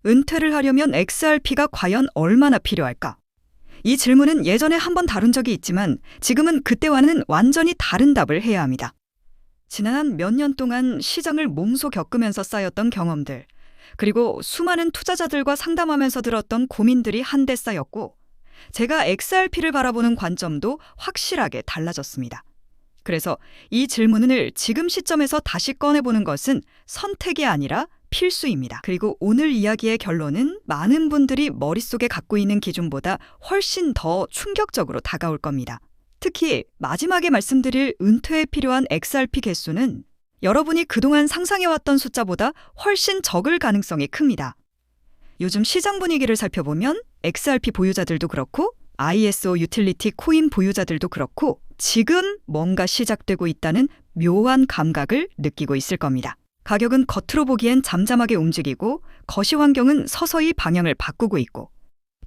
은퇴를 하려면 XRP가 과연 얼마나 필요할까? 이 질문은 예전에 한번 다룬 적이 있지만 지금은 그때와는 완전히 다른 답을 해야 합니다. 지난 몇 년 동안 시장을 몸소 겪으면서 쌓였던 경험들, 그리고 수많은 투자자들과 상담하면서 들었던 고민들이 한데 쌓였고, 제가 XRP를 바라보는 관점도 확실하게 달라졌습니다. 그래서 이 질문을 지금 시점에서 다시 꺼내보는 것은 선택이 아니라 필수입니다. 그리고 오늘 이야기의 결론은 많은 분들이 머릿속에 갖고 있는 기준보다 훨씬 더 충격적으로 다가올 겁니다. 특히 마지막에 말씀드릴 은퇴에 필요한 XRP 개수는 여러분이 그동안 상상해왔던 숫자보다 훨씬 적을 가능성이 큽니다. 요즘 시장 분위기를 살펴보면 XRP 보유자들도 그렇고 ISO 유틸리티 코인 보유자들도 그렇고 지금 뭔가 시작되고 있다는 묘한 감각을 느끼고 있을 겁니다. 가격은 겉으로 보기엔 잠잠하게 움직이고 거시 환경은 서서히 방향을 바꾸고 있고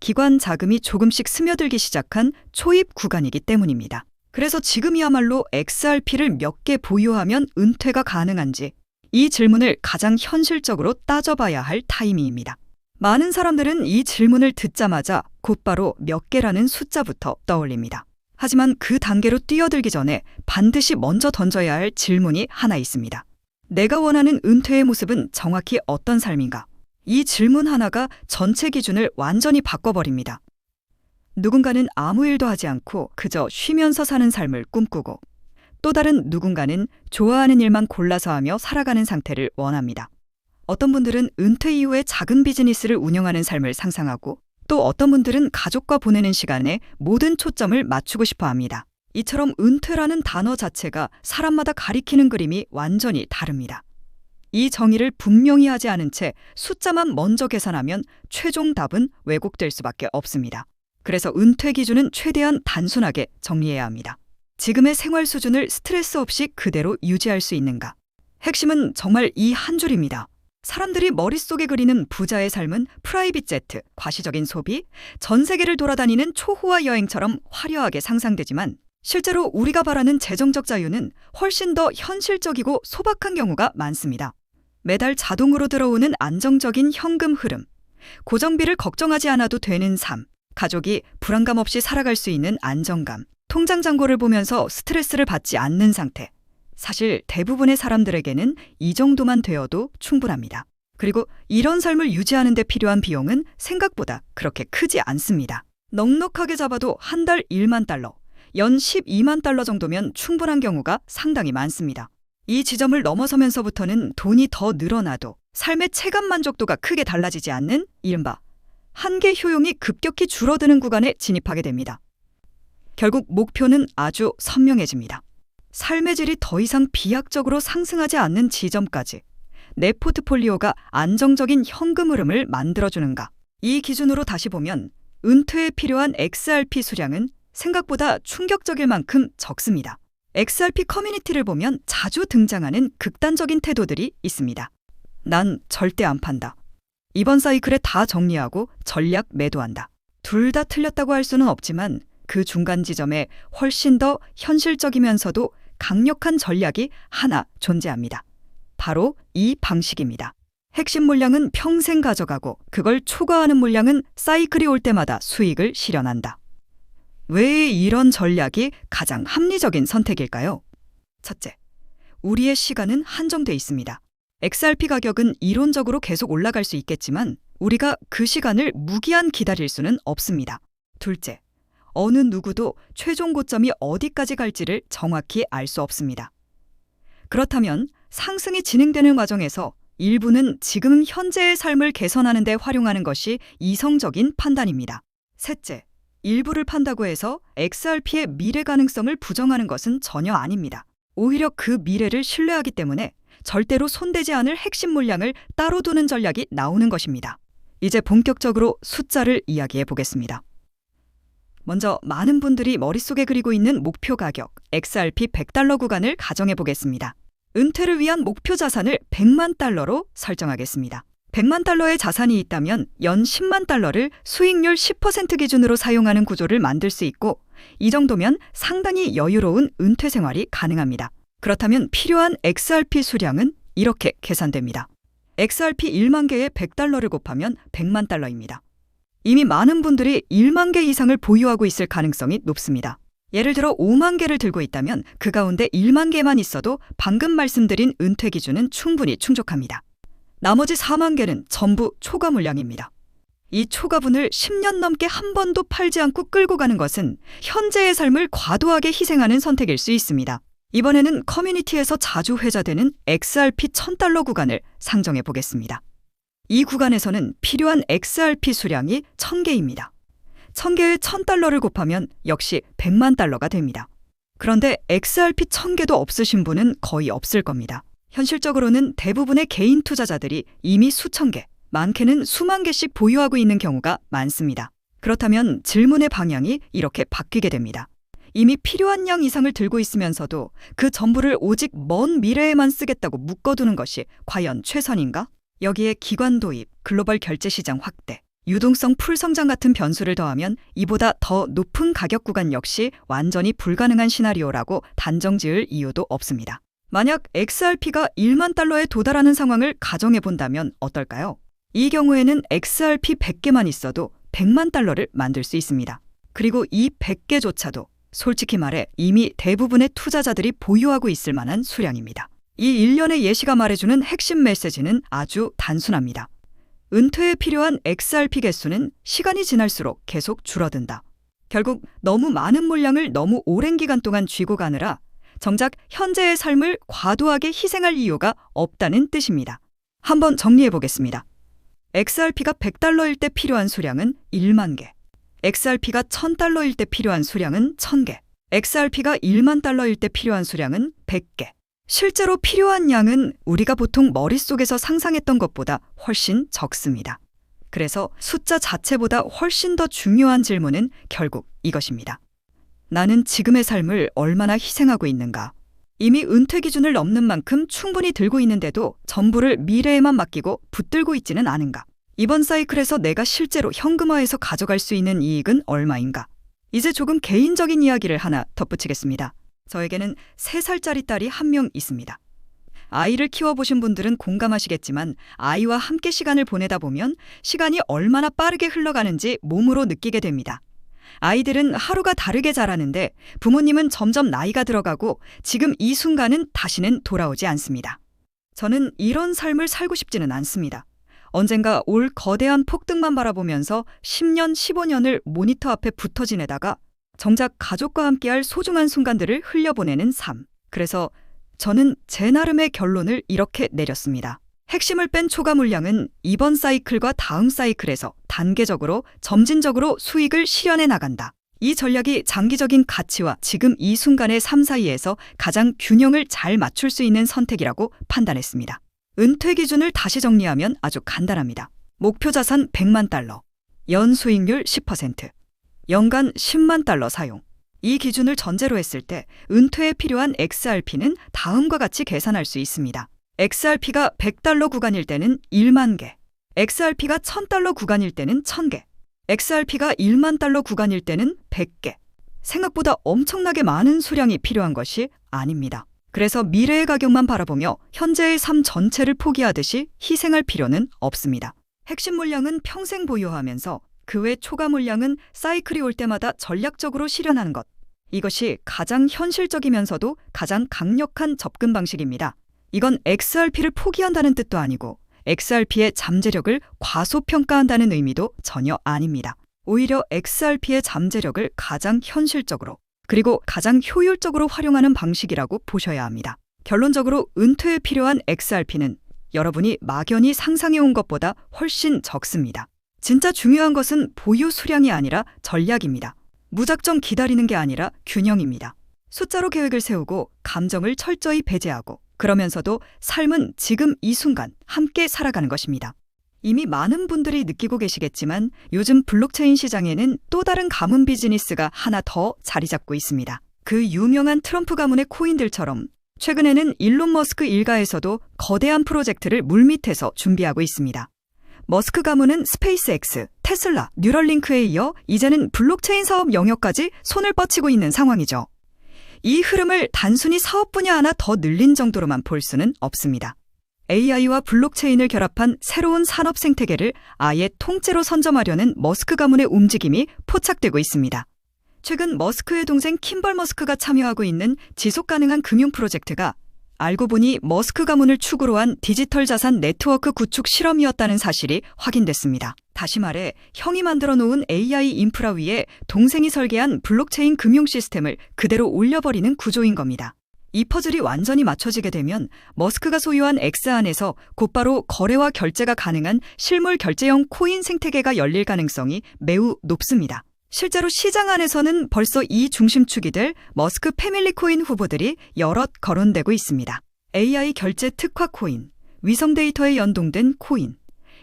기관 자금이 조금씩 스며들기 시작한 초입 구간이기 때문입니다. 그래서 지금이야말로 XRP를 몇 개 보유하면 은퇴가 가능한지 이 질문을 가장 현실적으로 따져봐야 할 타이밍입니다. 많은 사람들은 이 질문을 듣자마자 곧바로 몇 개라는 숫자부터 떠올립니다. 하지만 그 단계로 뛰어들기 전에 반드시 먼저 던져야 할 질문이 하나 있습니다. 내가 원하는 은퇴의 모습은 정확히 어떤 삶인가? 이 질문 하나가 전체 기준을 완전히 바꿔버립니다. 누군가는 아무 일도 하지 않고 그저 쉬면서 사는 삶을 꿈꾸고 또 다른 누군가는 좋아하는 일만 골라서 하며 살아가는 상태를 원합니다. 어떤 분들은 은퇴 이후에 작은 비즈니스를 운영하는 삶을 상상하고 또 어떤 분들은 가족과 보내는 시간에 모든 초점을 맞추고 싶어 합니다. 이처럼 은퇴라는 단어 자체가 사람마다 가리키는 그림이 완전히 다릅니다. 이 정의를 분명히 하지 않은 채 숫자만 먼저 계산하면 최종 답은 왜곡될 수밖에 없습니다. 그래서 은퇴 기준은 최대한 단순하게 정리해야 합니다. 지금의 생활 수준을 스트레스 없이 그대로 유지할 수 있는가? 핵심은 정말 이 한 줄입니다. 사람들이 머릿속에 그리는 부자의 삶은 프라이빗 제트, 과시적인 소비, 전 세계를 돌아다니는 초호화 여행처럼 화려하게 상상되지만 실제로 우리가 바라는 재정적 자유는 훨씬 더 현실적이고 소박한 경우가 많습니다. 매달 자동으로 들어오는 안정적인 현금 흐름, 고정비를 걱정하지 않아도 되는 삶, 가족이 불안감 없이 살아갈 수 있는 안정감, 통장 잔고를 보면서 스트레스를 받지 않는 상태. 사실 대부분의 사람들에게는 이 정도만 되어도 충분합니다. 그리고 이런 삶을 유지하는 데 필요한 비용은 생각보다 그렇게 크지 않습니다. 넉넉하게 잡아도 한 달 1만 달러, 연 12만 달러 정도면 충분한 경우가 상당히 많습니다. 이 지점을 넘어서면서부터는 돈이 더 늘어나도 삶의 체감 만족도가 크게 달라지지 않는 이른바 한계 효용이 급격히 줄어드는 구간에 진입하게 됩니다. 결국 목표는 아주 선명해집니다. 삶의 질이 더 이상 비약적으로 상승하지 않는 지점까지 내 포트폴리오가 안정적인 현금 흐름을 만들어주는가. 이 기준으로 다시 보면 은퇴에 필요한 XRP 수량은 생각보다 충격적일 만큼 적습니다. XRP 커뮤니티를 보면 자주 등장하는 극단적인 태도들이 있습니다. 난 절대 안 판다. 이번 사이클에 다 정리하고 전략 매도한다. 둘 다 틀렸다고 할 수는 없지만 그 중간 지점에 훨씬 더 현실적이면서도 강력한 전략이 하나 존재합니다. 바로 이 방식입니다. 핵심 물량은 평생 가져가고 그걸 초과하는 물량은 사이클이 올 때마다 수익을 실현한다. 왜 이런 전략이 가장 합리적인 선택일까요? 첫째, 우리의 시간은 한정돼 있습니다. XRP 가격은 이론적으로 계속 올라갈 수 있겠지만 우리가 그 시간을 무기한 기다릴 수는 없습니다. 둘째, 어느 누구도 최종 고점이 어디까지 갈지를 정확히 알 수 없습니다. 그렇다면 상승이 진행되는 과정에서 일부는 지금 현재의 삶을 개선하는 데 활용하는 것이 이성적인 판단입니다. 셋째, 일부를 판다고 해서 XRP의 미래 가능성을 부정하는 것은 전혀 아닙니다. 오히려 그 미래를 신뢰하기 때문에 절대로 손대지 않을 핵심 물량을 따로 두는 전략이 나오는 것입니다. 이제 본격적으로 숫자를 이야기해 보겠습니다. 먼저 많은 분들이 머릿속에 그리고 있는 목표 가격 XRP 100달러 구간을 가정해 보겠습니다. 은퇴를 위한 목표 자산을 100만 달러로 설정하겠습니다. 100만 달러의 자산이 있다면 연 10만 달러를 수익률 10% 기준으로 사용하는 구조를 만들 수 있고 이 정도면 상당히 여유로운 은퇴 생활이 가능합니다. 그렇다면 필요한 XRP 수량은 이렇게 계산됩니다. XRP 1만 개에 $100를 곱하면 100만 달러입니다. 이미 많은 분들이 1만 개 이상을 보유하고 있을 가능성이 높습니다. 예를 들어 5만 개를 들고 있다면 그 가운데 1만 개만 있어도 방금 말씀드린 은퇴 기준은 충분히 충족합니다. 나머지 4만 개는 전부 초과 물량입니다. 이 초과분을 10년 넘게 한 번도 팔지 않고 끌고 가는 것은 현재의 삶을 과도하게 희생하는 선택일 수 있습니다. 이번에는 커뮤니티에서 자주 회자되는 XRP $1000 구간을 상정해 보겠습니다. 이 구간에서는 필요한 XRP 수량이 1000개입니다. 1000개의 $1000를 곱하면 역시 100만 달러가 됩니다. 그런데 XRP 1000개도 없으신 분은 거의 없을 겁니다. 현실적으로는 대부분의 개인 투자자들이 이미 수천 개, 많게는 수만 개씩 보유하고 있는 경우가 많습니다. 그렇다면 질문의 방향이 이렇게 바뀌게 됩니다. 이미 필요한 양 이상을 들고 있으면서도 그 전부를 오직 먼 미래에만 쓰겠다고 묶어두는 것이 과연 최선인가? 여기에 기관 도입, 글로벌 결제 시장 확대, 유동성 풀 성장 같은 변수를 더하면 이보다 더 높은 가격 구간 역시 완전히 불가능한 시나리오라고 단정 지을 이유도 없습니다. 만약 XRP가 1만 달러에 도달하는 상황을 가정해 본다면 어떨까요? 이 경우에는 XRP 100개만 있어도 100만 달러를 만들 수 있습니다. 그리고 이 100개조차도 솔직히 말해 이미 대부분의 투자자들이 보유하고 있을 만한 수량입니다. 이 일련의 예시가 말해주는 핵심 메시지는 아주 단순합니다. 은퇴에 필요한 XRP 개수는 시간이 지날수록 계속 줄어든다. 결국 너무 많은 물량을 너무 오랜 기간 동안 쥐고 가느라 정작 현재의 삶을 과도하게 희생할 이유가 없다는 뜻입니다. 한번 정리해 보겠습니다. XRP가 $100일 때 필요한 수량은 1만 개, XRP가 $1000일 때 필요한 수량은 1000개, XRP가 1만 달러일 때 필요한 수량은 100개. 실제로 필요한 양은 우리가 보통 머릿속에서 상상했던 것보다 훨씬 적습니다. 그래서 숫자 자체보다 훨씬 더 중요한 질문은 결국 이것입니다. 나는 지금의 삶을 얼마나 희생하고 있는가? 이미 은퇴 기준을 넘는 만큼 충분히 들고 있는데도 전부를 미래에만 맡기고 붙들고 있지는 않은가? 이번 사이클에서 내가 실제로 현금화해서 가져갈 수 있는 이익은 얼마인가? 이제 조금 개인적인 이야기를 하나 덧붙이겠습니다. 저에게는 3살짜리 딸이 한 명 있습니다. 아이를 키워보신 분들은 공감하시겠지만 아이와 함께 시간을 보내다 보면 시간이 얼마나 빠르게 흘러가는지 몸으로 느끼게 됩니다. 아이들은 하루가 다르게 자라는데 부모님은 점점 나이가 들어가고 지금 이 순간은 다시는 돌아오지 않습니다. 저는 이런 삶을 살고 싶지는 않습니다. 언젠가 올 거대한 폭등만 바라보면서 10년, 15년을 모니터 앞에 붙어 지내다가 정작 가족과 함께할 소중한 순간들을 흘려보내는 삶. 그래서 저는 제 나름의 결론을 이렇게 내렸습니다. 핵심을 뺀 초과 물량은 이번 사이클과 다음 사이클에서 단계적으로 점진적으로 수익을 실현해 나간다. 이 전략이 장기적인 가치와 지금 이 순간의 삶 사이에서 가장 균형을 잘 맞출 수 있는 선택이라고 판단했습니다. 은퇴 기준을 다시 정리하면 아주 간단합니다. 목표 자산 100만 달러, 연 수익률 10%, 연간 10만 달러 사용. 이 기준을 전제로 했을 때 은퇴에 필요한 XRP는 다음과 같이 계산할 수 있습니다. XRP가 $100 구간일 때는 1만 개, XRP가 $1000 구간일 때는 1000개, XRP가 1만 달러 구간일 때는 100개. 생각보다 엄청나게 많은 수량이 필요한 것이 아닙니다. 그래서 미래의 가격만 바라보며 현재의 삶 전체를 포기하듯이 희생할 필요는 없습니다. 핵심 물량은 평생 보유하면서 그 외 초과 물량은 사이클이 올 때마다 전략적으로 실현하는 것. 이것이 가장 현실적이면서도 가장 강력한 접근 방식입니다. 이건 XRP를 포기한다는 뜻도 아니고 XRP의 잠재력을 과소평가한다는 의미도 전혀 아닙니다. 오히려 XRP의 잠재력을 가장 현실적으로 그리고 가장 효율적으로 활용하는 방식이라고 보셔야 합니다. 결론적으로 은퇴에 필요한 XRP는 여러분이 막연히 상상해온 것보다 훨씬 적습니다. 진짜 중요한 것은 보유 수량이 아니라 전략입니다. 무작정 기다리는 게 아니라 균형입니다. 숫자로 계획을 세우고 감정을 철저히 배제하고 그러면서도 삶은 지금 이 순간 함께 살아가는 것입니다. 이미 많은 분들이 느끼고 계시겠지만 요즘 블록체인 시장에는 또 다른 가문 비즈니스가 하나 더 자리 잡고 있습니다. 그 유명한 트럼프 가문의 코인들처럼 최근에는 일론 머스크 일가에서도 거대한 프로젝트를 물밑에서 준비하고 있습니다. 머스크 가문은 스페이스X, 테슬라, 뉴럴링크에 이어 이제는 블록체인 사업 영역까지 손을 뻗치고 있는 상황이죠. 이 흐름을 단순히 사업 분야 하나 더 늘린 정도로만 볼 수는 없습니다. AI와 블록체인을 결합한 새로운 산업 생태계를 아예 통째로 선점하려는 머스크 가문의 움직임이 포착되고 있습니다. 최근 머스크의 동생 킴벌 머스크가 참여하고 있는 지속가능한 금융 프로젝트가 알고 보니 머스크 가문을 축으로 한 디지털 자산 네트워크 구축 실험이었다는 사실이 확인됐습니다. 다시 말해 형이 만들어 놓은 AI 인프라 위에 동생이 설계한 블록체인 금융 시스템을 그대로 올려버리는 구조인 겁니다. 이 퍼즐이 완전히 맞춰지게 되면 머스크가 소유한 X 안에서 곧바로 거래와 결제가 가능한 실물 결제형 코인 생태계가 열릴 가능성이 매우 높습니다. 실제로 시장 안에서는 벌써 이 중심축이 될 머스크 패밀리 코인 후보들이 여럿 거론되고 있습니다. AI 결제 특화 코인, 위성 데이터에 연동된 코인,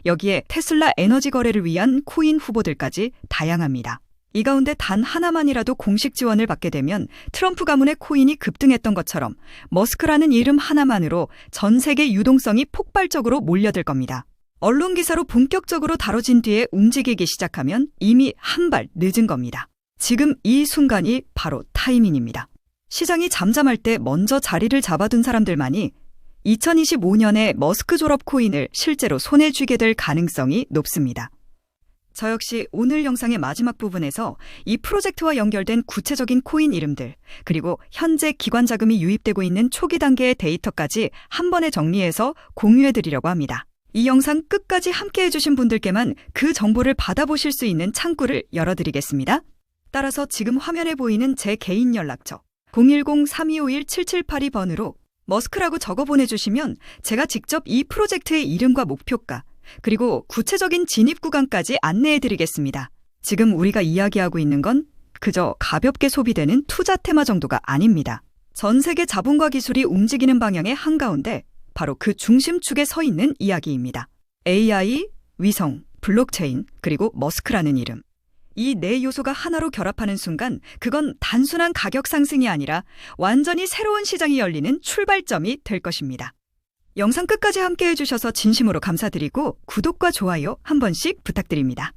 여기에 테슬라 에너지 거래를 위한 코인 후보들까지 다양합니다. 이 가운데 단 하나만이라도 공식 지원을 받게 되면 트럼프 가문의 코인이 급등했던 것처럼 머스크라는 이름 하나만으로 전 세계 유동성이 폭발적으로 몰려들 겁니다. 언론 기사로 본격적으로 다뤄진 뒤에 움직이기 시작하면 이미 한 발 늦은 겁니다. 지금 이 순간이 바로 타이밍입니다. 시장이 잠잠할 때 먼저 자리를 잡아둔 사람들만이 2025년에 머스크 졸업 코인을 실제로 손에 쥐게 될 가능성이 높습니다. 저 역시 오늘 영상의 마지막 부분에서 이 프로젝트와 연결된 구체적인 코인 이름들, 그리고 현재 기관 자금이 유입되고 있는 초기 단계의 데이터까지 한 번에 정리해서 공유해드리려고 합니다. 이 영상 끝까지 함께 해주신 분들께만 그 정보를 받아보실 수 있는 창구를 열어드리겠습니다. 따라서 지금 화면에 보이는 제 개인 연락처 010-3251-7782번으로 머스크라고 적어 보내주시면 제가 직접 이 프로젝트의 이름과 목표가, 그리고 구체적인 진입 구간까지 안내해드리겠습니다. 지금 우리가 이야기하고 있는 건 그저 가볍게 소비되는 투자 테마 정도가 아닙니다. 전 세계 자본과 기술이 움직이는 방향의 한가운데 바로 그 중심축에 서 있는 이야기입니다. AI, 위성, 블록체인, 그리고 머스크라는 이름. 이 네 요소가 하나로 결합하는 순간 그건 단순한 가격 상승이 아니라 완전히 새로운 시장이 열리는 출발점이 될 것입니다. 영상 끝까지 함께 해주셔서 진심으로 감사드리고 구독과 좋아요 한 번씩 부탁드립니다.